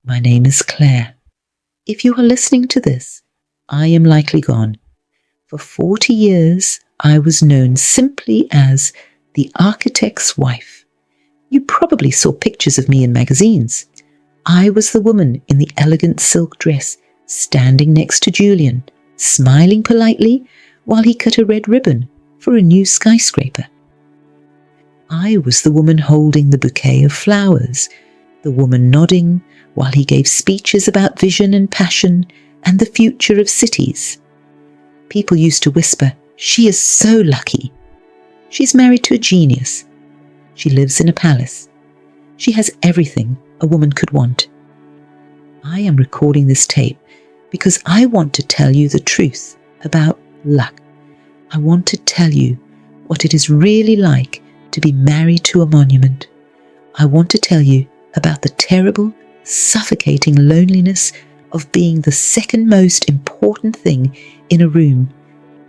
My name is Claire. If you are listening to this, I am likely gone. For 40 years, I was known simply as the architect's wife. You probably saw pictures of me in magazines. I was the woman in the elegant silk dress, standing next to Julian, smiling politely while he cut a red ribbon for a new skyscraper. I was the woman holding the bouquet of flowers, the woman nodding while he gave speeches about vision and passion and the future of cities. People used to whisper, "She is so lucky. She's married to a genius. She lives in a palace. She has everything a woman could want." I am recording this tape because I want to tell you the truth about luck. I want to tell you what it is really like to be married to a monument. I want to tell you about the terrible, suffocating loneliness of being the second most important thing in a room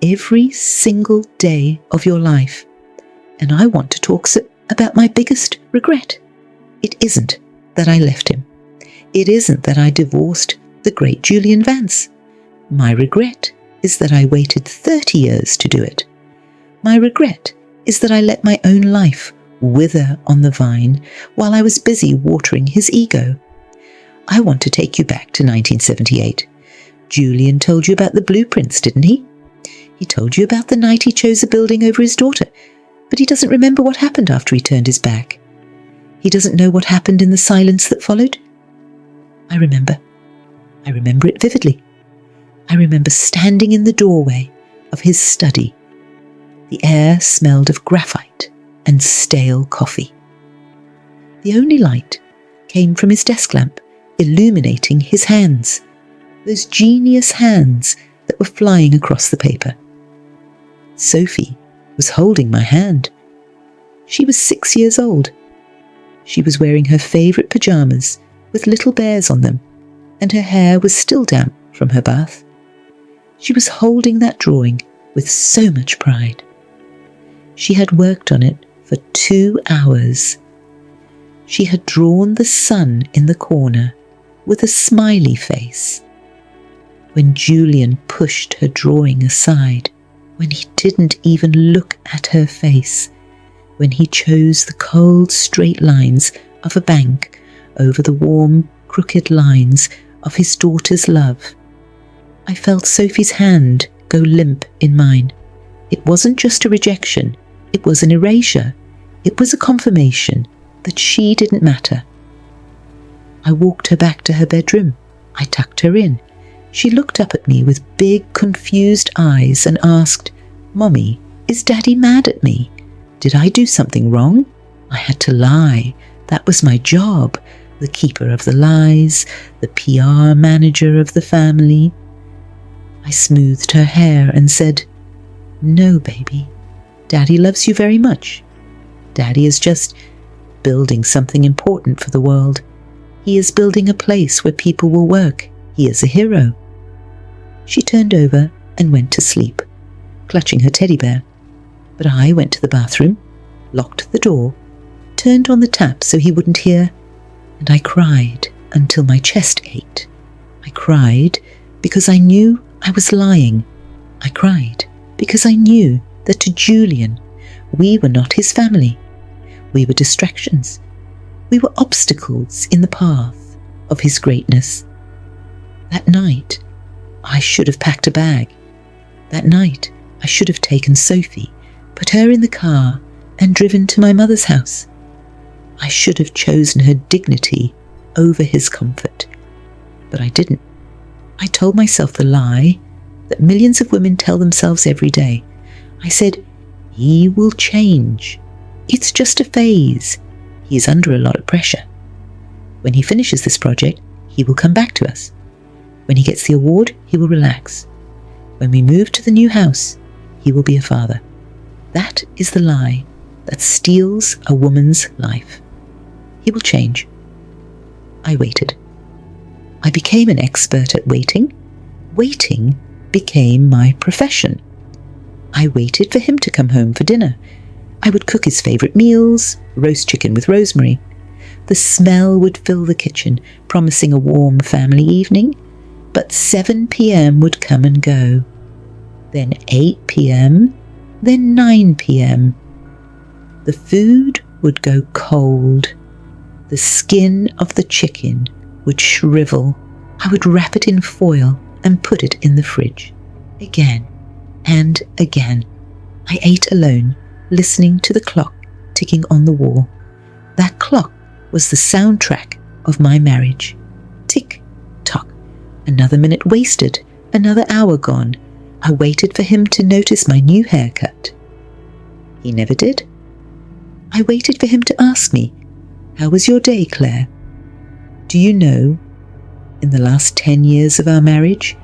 every single day of your life. And I want to talk about my biggest regret. It isn't that I left him. It isn't that I divorced the great Julian Vance. My regret is that I waited 30 years to do it. My regret is that I let my own life wither on the vine while I was busy watering his ego. I want to take you back to 1978. Julian told you about the blueprints, didn't he? He told you about the night he chose a building over his daughter, but he doesn't remember what happened after he turned his back. He doesn't know what happened in the silence that followed. I remember. I remember it vividly. I remember standing in the doorway of his study. The air smelled of graphite and stale coffee. The only light came from his desk lamp, illuminating his hands, those genius hands that were flying across the paper. Sophie was holding my hand. She was 6 years old. She was wearing her favourite pyjamas with little bears on them, and her hair was still damp from her bath. She was holding that drawing with so much pride. She had worked on it for 2 hours. She had drawn the sun in the corner with a smiley face. When Julian pushed her drawing aside, when he didn't even look at her face, when he chose the cold straight lines of a bank over the warm crooked lines of his daughter's love, I felt Sophie's hand go limp in mine. It wasn't just a rejection, it was an erasure. It was a confirmation that she didn't matter. I walked her back to her bedroom. I tucked her in. She looked up at me with big, confused eyes and asked, "Mommy, is Daddy mad at me? Did I do something wrong?" I had to lie. That was my job, the keeper of the lies, the PR manager of the family. I smoothed her hair and said, "No, baby. Daddy loves you very much. Daddy is just building something important for the world. He is building a place where people will work. He is a hero." She turned over and went to sleep, clutching her teddy bear. But I went to the bathroom, locked the door, turned on the tap so he wouldn't hear, and I cried until my chest ached. I cried because I knew I was lying. I cried because I knew that to Julian, we were not his family. We were distractions. We were obstacles in the path of his greatness. That night, I should have packed a bag. That night, I should have taken Sophie, put her in the car, and driven to my mother's house. I should have chosen her dignity over his comfort. But I didn't. I told myself the lie that millions of women tell themselves every day. I said, "He will change. It's just a phase. He is under a lot of pressure. When he finishes this project, he will come back to us. When he gets the award, he will relax. When we move to the new house, he will be a father." That is the lie that steals a woman's life. He will change. I waited. I became an expert at waiting. Waiting became my profession. I waited for him to come home for dinner. I would cook his favourite meals, roast chicken with rosemary. The smell would fill the kitchen, promising a warm family evening. But 7 p.m. would come and go. Then 8 p.m., then 9 p.m. The food would go cold. The skin of the chicken would shrivel. I would wrap it in foil and put it in the fridge. Again and again. I ate alone, listening to the clock ticking on the wall. That clock was the soundtrack of my marriage. Tick, tock. Another minute wasted, another hour gone. I waited for him to notice my new haircut. He never did. I waited for him to ask me, "How was your day, Claire?" Do you know, in the last 10 years of our marriage,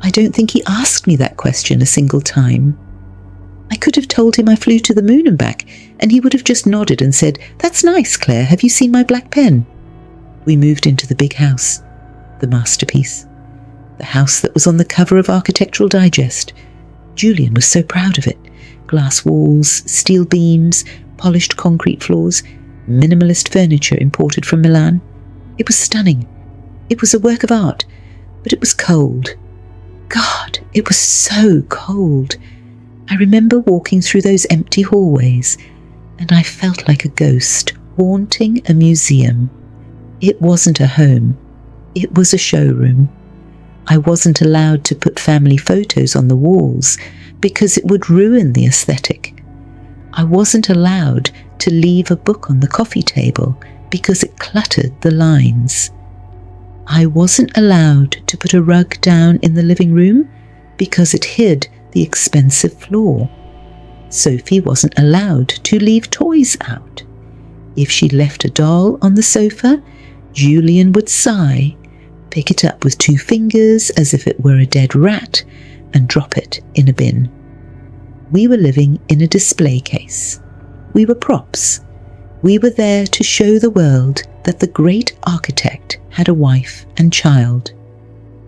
I don't think he asked me that question a single time. I could have told him I flew to the moon and back, and he would have just nodded and said, "That's nice, Claire. Have you seen my black pen?" We moved into the big house, the masterpiece, the house that was on the cover of Architectural Digest. Julian was so proud of it. Glass walls, steel beams, polished concrete floors, minimalist furniture imported from Milan. It was stunning. It was a work of art, but it was cold. God, it was so cold. I remember walking through those empty hallways, and I felt like a ghost haunting a museum. It wasn't a home. It was a showroom. I wasn't allowed to put family photos on the walls because it would ruin the aesthetic. I wasn't allowed to leave a book on the coffee table because it cluttered the lines. I wasn't allowed to put a rug down in the living room because it hid the expensive floor. Sophie wasn't allowed to leave toys out. If she left a doll on the sofa, Julian would sigh, pick it up with 2 fingers as if it were a dead rat, and drop it in a bin. We were living in a display case. We were props. We were there to show the world that the great architect had a wife and child.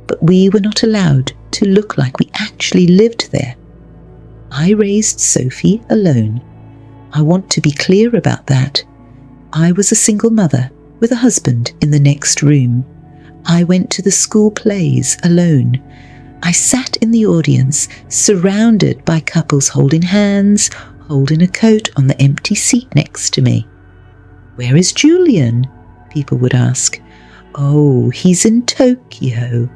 But we were not allowed to look like we actually lived there. I raised Sophie alone. I want to be clear about that. I was a single mother with a husband in the next room. I went to the school plays alone. I sat in the audience, surrounded by couples holding hands, holding a coat on the empty seat next to me. "Where is Julian?" people would ask. "Oh, he's in Tokyo,"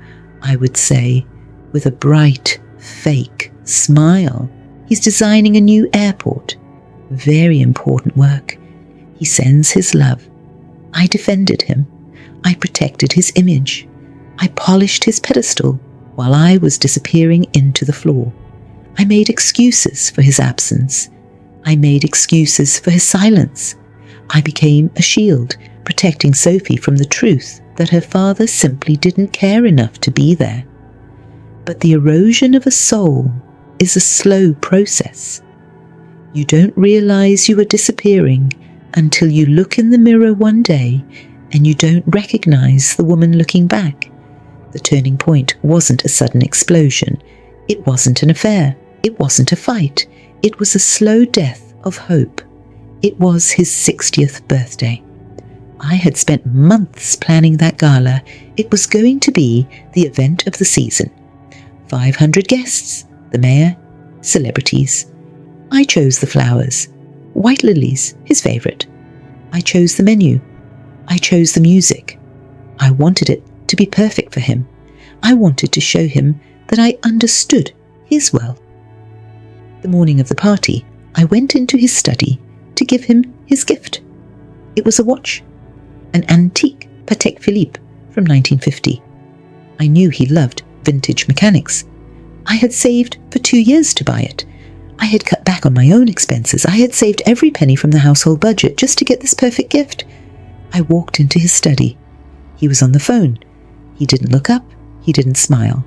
I would say, with a bright, fake smile. "He's designing a new airport. Very important work. He sends his love." I defended him. I protected his image. I polished his pedestal while I was disappearing into the floor. I made excuses for his absence. I made excuses for his silence. I became a shield, protecting Sophie from the truth that her father simply didn't care enough to be there. But the erosion of a soul is a slow process. You don't realize you are disappearing until you look in the mirror one day and you don't recognize the woman looking back. The turning point wasn't a sudden explosion. It wasn't an affair. It wasn't a fight. It was a slow death of hope. It was his 60th birthday. I had spent months planning that gala. It was going to be the event of the season. 500 guests, the mayor, celebrities. I chose the flowers. White lilies, his favourite. I chose the menu. I chose the music. I wanted it to be perfect for him. I wanted to show him that I understood his world. The morning of the party, I went into his study to give him his gift. It was a watch, an antique Patek Philippe from 1950. I knew he loved vintage mechanics. I had saved for 2 years to buy it. I had cut back on my own expenses. I had saved every penny from the household budget just to get this perfect gift. I walked into his study. He was on the phone. He didn't look up. He didn't smile.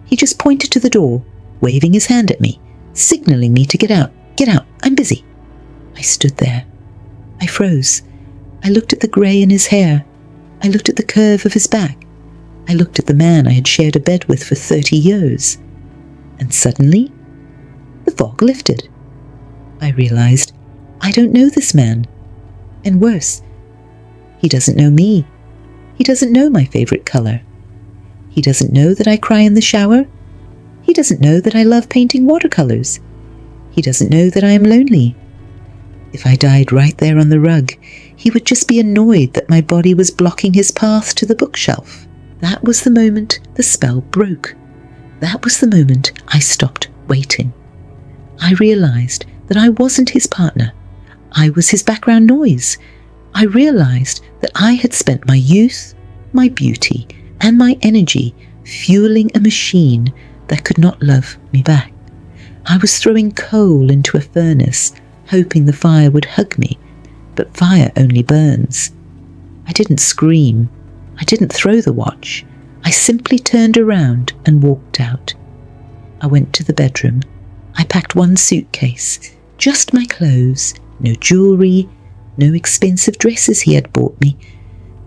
He just pointed to the door, waving his hand at me, signaling me to get out. "Get out, I'm busy." I stood there. I froze. I looked at the grey in his hair. I looked at the curve of his back. I looked at the man I had shared a bed with for 30 years. And suddenly, the fog lifted. I realized I don't know this man. And worse, He doesn't know me. He doesn't know my favorite color. He doesn't know that I cry in the shower. He doesn't know that I love painting watercolors. He doesn't know that I am lonely. If I died right there on the rug, he would just be annoyed that my body was blocking his path to the bookshelf. That was the moment the spell broke. That was the moment I stopped waiting. I realized that I wasn't his partner. I was his background noise. I realized that I had spent my youth, my beauty, and my energy fueling a machine that could not love me back. I was throwing coal into a furnace, hoping the fire would hug me, but fire only burns. I didn't scream. I didn't throw the watch. I simply turned around and walked out. I went to the bedroom. I packed one suitcase, just my clothes, no jewelry, no expensive dresses he had bought me,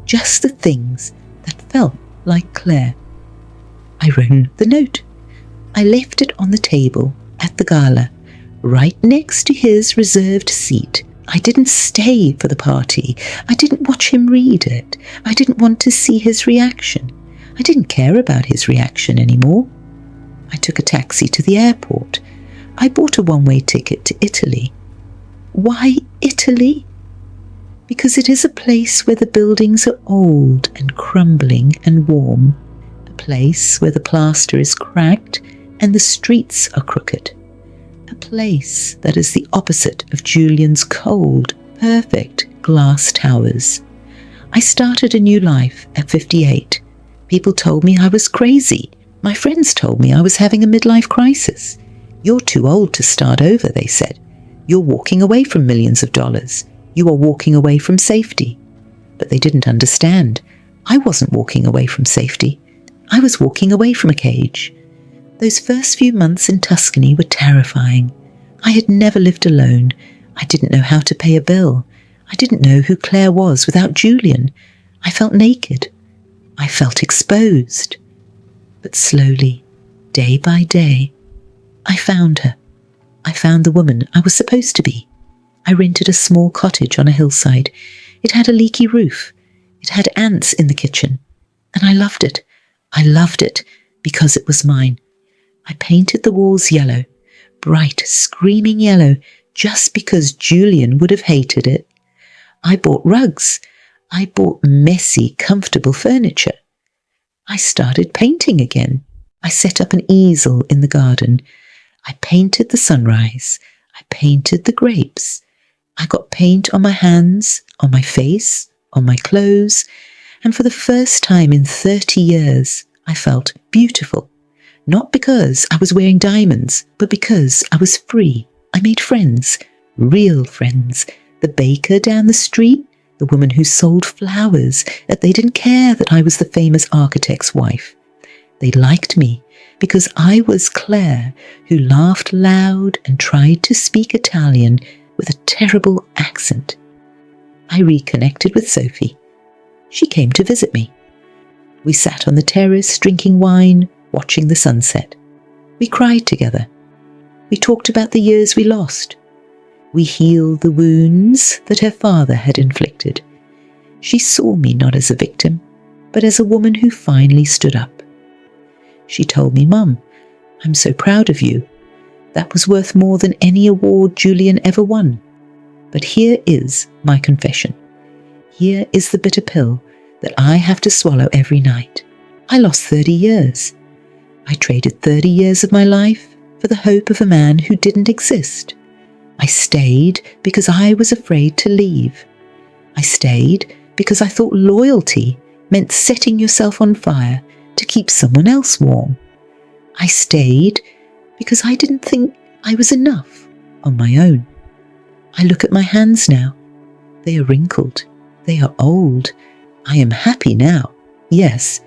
just the things that felt like Claire. I wrote the note. I left it on the table at the gala, right next to his reserved seat. I didn't stay for the party. I didn't watch him read it. I didn't want to see his reaction. I didn't care about his reaction anymore. I took a taxi to the airport. I bought a one-way ticket to Italy. Why Italy? Because it is a place where the buildings are old and crumbling and warm, a place where the plaster is cracked and the streets are crooked, a place that is the opposite of Julian's cold, perfect glass towers. I started a new life at 58. People told me I was crazy. My friends told me I was having a midlife crisis. You're too old to start over, they said. You're walking away from millions of dollars. You are walking away from safety. But they didn't understand. I wasn't walking away from safety. I was walking away from a cage. Those first few months in Tuscany were terrifying. I had never lived alone. I didn't know how to pay a bill. I didn't know who Claire was without Julian. I felt naked. I felt exposed. But slowly, day by day, I found her. I found the woman I was supposed to be. I rented a small cottage on a hillside. It had a leaky roof. It had ants in the kitchen. And I loved it. I loved it because it was mine. I painted the walls yellow, bright, screaming yellow, just because Julian would have hated it. I bought rugs. I bought messy, comfortable furniture. I started painting again. I set up an easel in the garden. I painted the sunrise. I painted the grapes. I got paint on my hands, on my face, on my clothes, and for the first time in 30 years, I felt beautiful. Not because I was wearing diamonds, but because I was free. I made friends, real friends. The baker down the street, the woman who sold flowers, that they didn't care that I was the famous architect's wife. They liked me because I was Claire, who laughed loud and tried to speak Italian with a terrible accent. I reconnected with Sophie. She came to visit me. We sat on the terrace drinking wine, watching the sunset. We cried together. We talked about the years we lost. We healed the wounds that her father had inflicted. She saw me not as a victim, but as a woman who finally stood up. She told me, "Mum, I'm so proud of you. That was worth more than any award Julian ever won. But here is my confession. Here is the bitter pill that I have to swallow every night. I lost 30 years. I traded 30 years of my life for the hope of a man who didn't exist. I stayed because I was afraid to leave. I stayed because I thought loyalty meant setting yourself on fire to keep someone else warm. I stayed because I didn't think I was enough on my own. I look at my hands now. They are wrinkled. They are old. I am happy now, yes.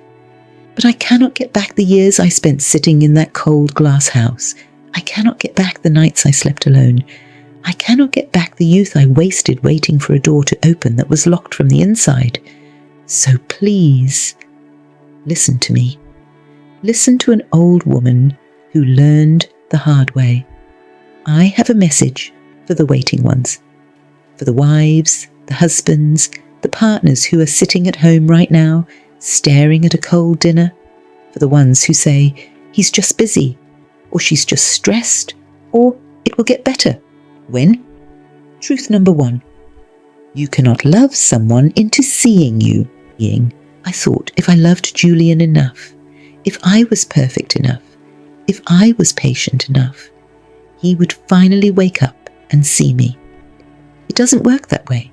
But I cannot get back the years I spent sitting in that cold glass house. I cannot get back the nights I slept alone. I cannot get back the youth I wasted waiting for a door to open that was locked from the inside. So please, listen to me. Listen to an old woman who learned the hard way. I have a message for the waiting ones, for the wives, the husbands, the partners who are sitting at home right now, staring at a cold dinner, for the ones who say, he's just busy, or she's just stressed, or it will get better. When? Truth number 1. You cannot love someone into seeing you being. I thought if I loved Julian enough, if I was perfect enough, if I was patient enough, he would finally wake up and see me. It doesn't work that way.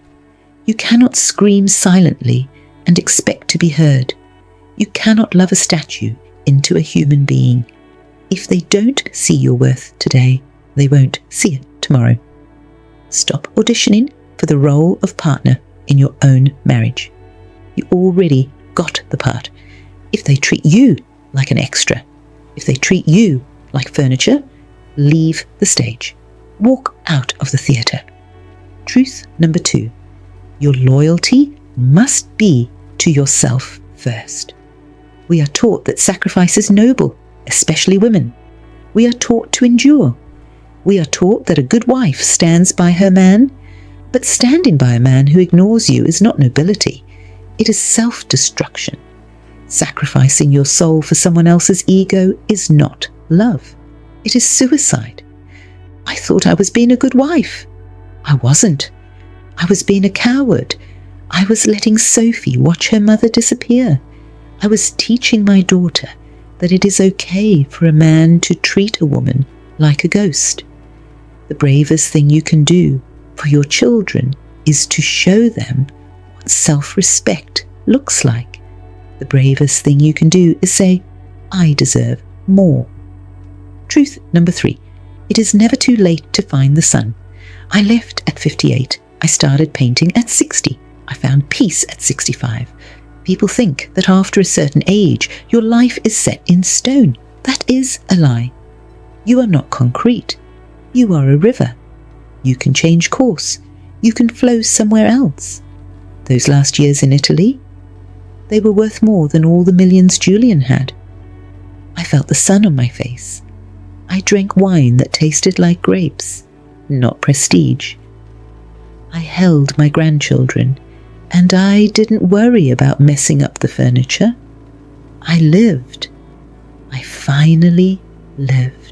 You cannot scream silently and expect to be heard. You cannot love a statue into a human being. If they don't see your worth today, they won't see it tomorrow. Stop auditioning for the role of partner in your own marriage. You already got the part. If they treat you like an extra, if they treat you like furniture, leave the stage. Walk out of the theatre. Truth number 2. Your loyalty must be to yourself first. We are taught that sacrifice is noble, especially women. We are taught to endure. We are taught that a good wife stands by her man, but standing by a man who ignores you is not nobility. It is self-destruction. Sacrificing your soul for someone else's ego is not love. It is suicide. I thought I was being a good wife. I wasn't. I was being a coward. I was letting Sophie watch her mother disappear. I was teaching my daughter that it is okay for a man to treat a woman like a ghost. The bravest thing you can do for your children is to show them what self-respect looks like. The bravest thing you can do is say, I deserve more. Truth number 3. It is never too late to find the sun. I left at 58. I started painting at 60. I found peace at 65. People think that after a certain age, your life is set in stone. That is a lie. You are not concrete. You are a river. You can change course. You can flow somewhere else. Those last years in Italy, they were worth more than all the millions Julian had. I felt the sun on my face. I drank wine that tasted like grapes, not prestige. I held my grandchildren, and I didn't worry about messing up the furniture. I lived. I finally lived.